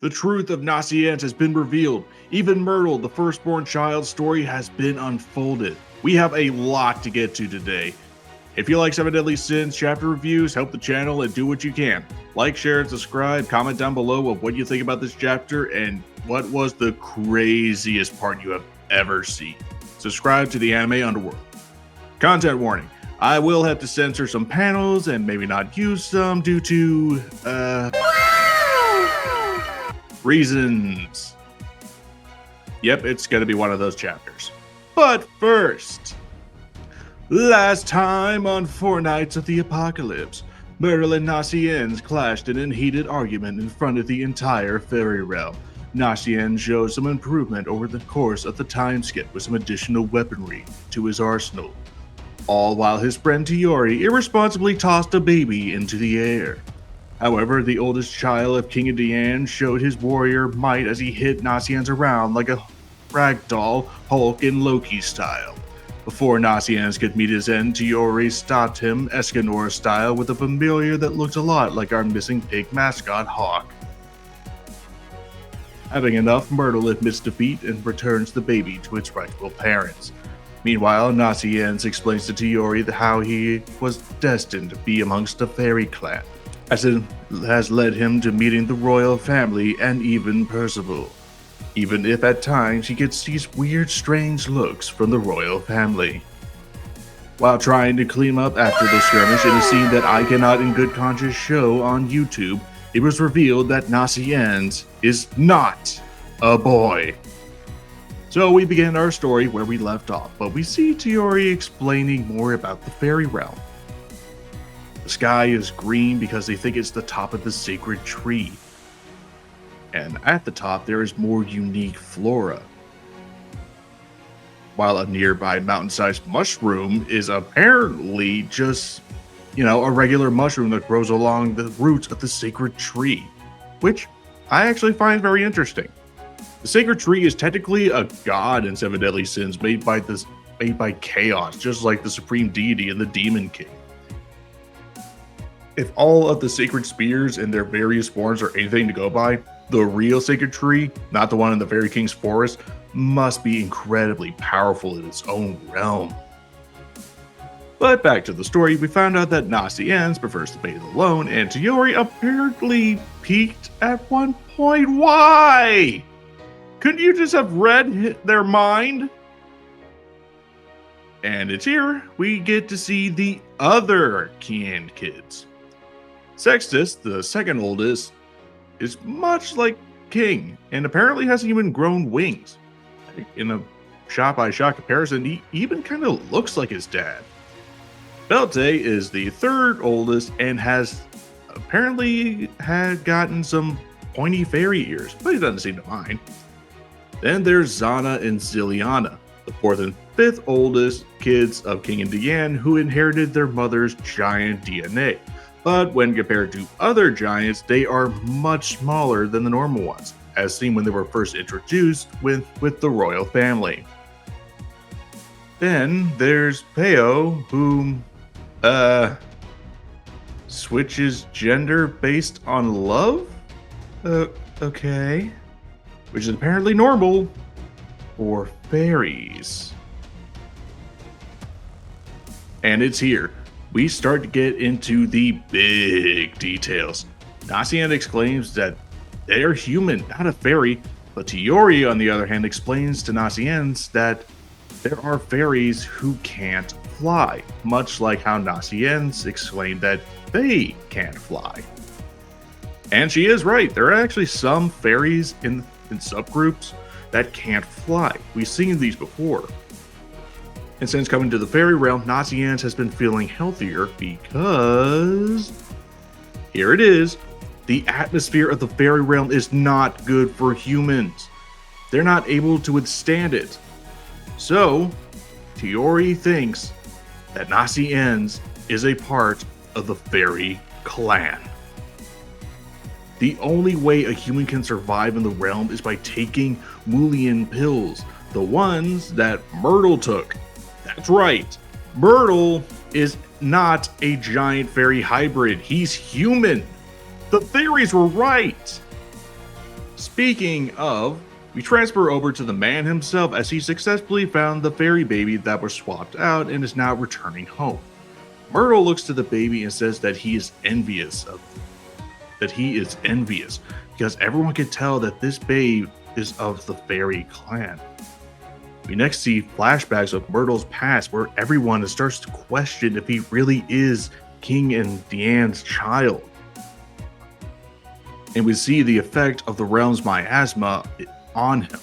The truth of Nasiens has been revealed. Even Myrtle, the firstborn child's story, has been unfolded. We have a lot to get to today. If you like 7 Deadly Sins chapter reviews, help the channel and do what you can. Like, share, and subscribe. Comment down below of what you think about this chapter and what was the craziest part you have ever seen. Subscribe to the Anime Underworld. Content warning. I will have to censor some panels and maybe not use some due to, reasons. Yep, it's gonna be one of those chapters. But first, last time on 4 Nights of the Apocalypse, Myrtle and Nasiens clashed in a heated argument in front of the entire fairy realm. Nasiens showed some improvement over the course of the time skip with some additional weaponry to his arsenal, all while his friend Tiori irresponsibly tossed a baby into the air. However, the oldest child of King of Kiane showed his warrior might as he hit Nasiens around like a ragdoll, Hulk and Loki style. Before Nasiens could meet his end, Tiori stopped him Escanor style with a familiar that looked a lot like our missing pig mascot Hawk. Having enough, Myrtle admits defeat and returns the baby to its rightful parents. Meanwhile, Nasiens explains to Tiori how he was destined to be amongst the fairy clan, as it has led him to meeting the royal family and even Percival, even if at times he gets these weird strange looks from the royal family. While trying to clean up after the skirmish in a scene that I cannot in good conscience show on YouTube, it was revealed that Nasiens is not a boy. So we begin our story where we left off, but we see Tiori explaining more about the fairy realm. The sky is green because they think it's the top of the sacred tree. And at the top there is more unique flora. While a nearby mountain-sized mushroom is apparently just, a regular mushroom that grows along the roots of the sacred tree, which I actually find very interesting. The sacred tree is technically a god in 7 Deadly Sins made by chaos, just like the supreme deity and the demon king. If all of the sacred spears and their various forms are anything to go by, the real sacred tree, not the one in the Fairy King's forest, must be incredibly powerful in its own realm. But back to the story, we found out that Nasiens prefers to bathe alone, and Tiori apparently peeked at one point. Why? Couldn't you just have read their mind? And it's here we get to see the other Kiane kids. Sextus, the second oldest, is much like King, and apparently hasn't even grown wings. In a shot-by-shot comparison, he even kind of looks like his dad. Belte is the third oldest and has apparently gotten some pointy fairy ears, but he doesn't seem to mind. Then there's Zana and Ziliana, the fourth and fifth oldest kids of King and Kiane, who inherited their mother's giant DNA. But when compared to other giants, they are much smaller than the normal ones, as seen when they were first introduced with the royal family. Then there's Peo, who switches gender based on love? Okay. Which is apparently normal for fairies. And it's here. We start to get into the big details. Nasiens exclaims that they're human, not a fairy, but Tiori, on the other hand, explains to Nasiens that there are fairies who can't fly, much like how Nasiens explained that they can't fly. And she is right, there are actually some fairies in subgroups that can't fly. We've seen these before. And since coming to the fairy realm, Nasiens has been feeling healthier because, here it is, the atmosphere of the fairy realm is not good for humans. They're not able to withstand it. So, Tiori thinks that Nasiens is a part of the fairy clan. The only way a human can survive in the realm is by taking Mullion pills, the ones that Myrtle took. That's right, Myrtle is not a giant fairy hybrid, he's human. The theories were right. Speaking of, we transfer over to the man himself as he successfully found the fairy baby that was swapped out and is now returning home. Myrtle looks to the baby and says that he is envious because everyone can tell that this babe is of the fairy clan. We next see flashbacks of Myrtle's past where everyone starts to question if he really is King and Diane's child. And we see the effect of the realm's miasma on him.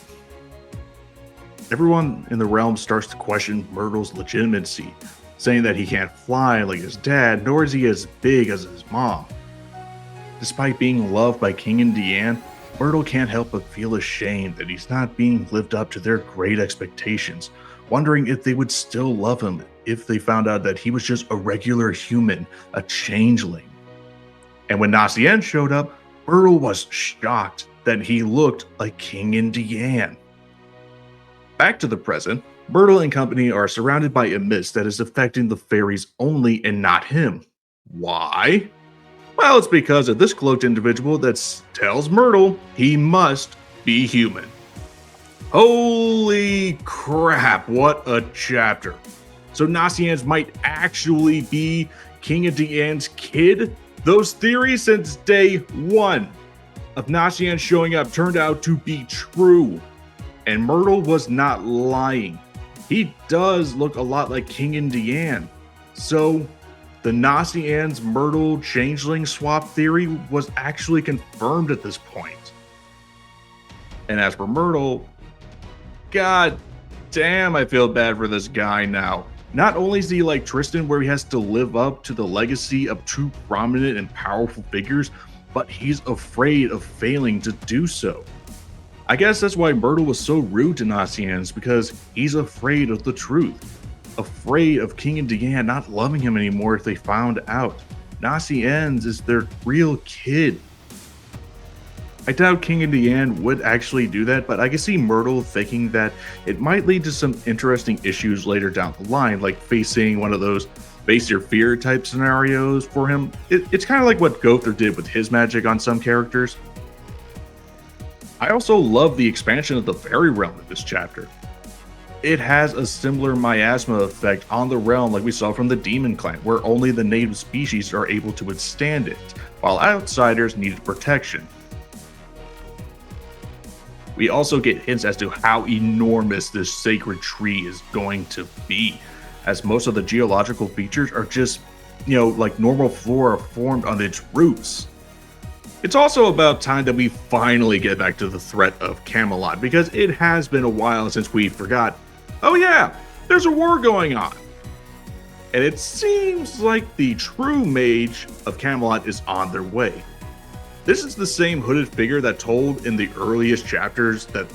Everyone in the realm starts to question Myrtle's legitimacy, saying that he can't fly like his dad, nor is he as big as his mom. Despite being loved by King and Diane, Myrtle can't help but feel ashamed that he's not being lived up to their great expectations, wondering if they would still love him if they found out that he was just a regular human, a changeling. And when Nasiens showed up, Myrtle was shocked that he looked like King and Diane. Back to the present, Myrtle and company are surrounded by a mist that is affecting the fairies only and not him. Why? Well, it's because of this cloaked individual that tells Myrtle he must be human. Holy crap, what a chapter. So Nasiens might actually be King and Diane's kid? Those theories since day one of Nasiens showing up turned out to be true. And Myrtle was not lying. He does look a lot like King and Diane. So the Nasiens Myrtle changeling swap theory was actually confirmed at this point. And as for Myrtle, god damn, I feel bad for this guy now. Not only is he like Tristan, where he has to live up to the legacy of two prominent and powerful figures, but he's afraid of failing to do so. I guess that's why Myrtle was so rude to Nasiens, because he's afraid of the truth. Afraid of King and Diane not loving him anymore if they found out. Nasiens is their real kid. I doubt King and Diane would actually do that, but I can see Myrtle thinking that it might lead to some interesting issues later down the line, like facing one of those face your fear type scenarios for him. It's kind of like what Gother did with his magic on some characters. I also love the expansion of the fairy realm in this chapter. It has a similar miasma effect on the realm like we saw from the Demon Clan, where only the native species are able to withstand it, while outsiders needed protection. We also get hints as to how enormous this sacred tree is going to be, as most of the geological features are just, like normal flora formed on its roots. It's also about time that we finally get back to the threat of Camelot, because it has been a while since we forgot, oh yeah, there's a war going on. And it seems like the true mage of Camelot is on their way. This is the same hooded figure that told in the earliest chapters that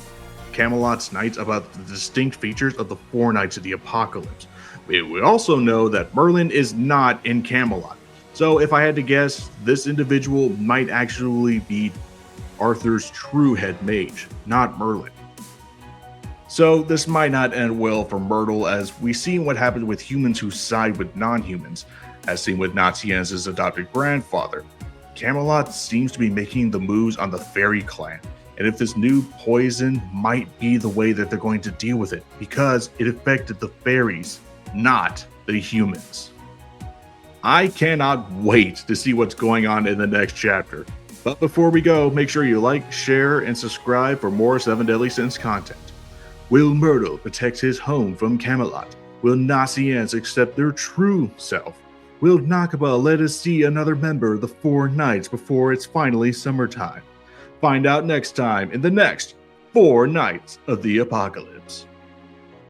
Camelot's knights about the distinct features of the four knights of the apocalypse. We also know that Merlin is not in Camelot. So if I had to guess, this individual might actually be Arthur's true head mage, not Merlin. So this might not end well for Myrtle, as we see what happens with humans who side with non-humans, as seen with Nasiens' adopted grandfather. Camelot seems to be making the moves on the fairy clan, and if this new poison might be the way that they're going to deal with it, because it affected the fairies, not the humans. I cannot wait to see what's going on in the next chapter. But before we go, make sure you like, share, and subscribe for more 7 Deadly Sins content. Will Myrtle protect his home from Camelot? Will Nasiens accept their true self? Will Nakaba let us see another member of the Four Knights before it's finally summertime? Find out next time in the next 4 Nights of the Apocalypse.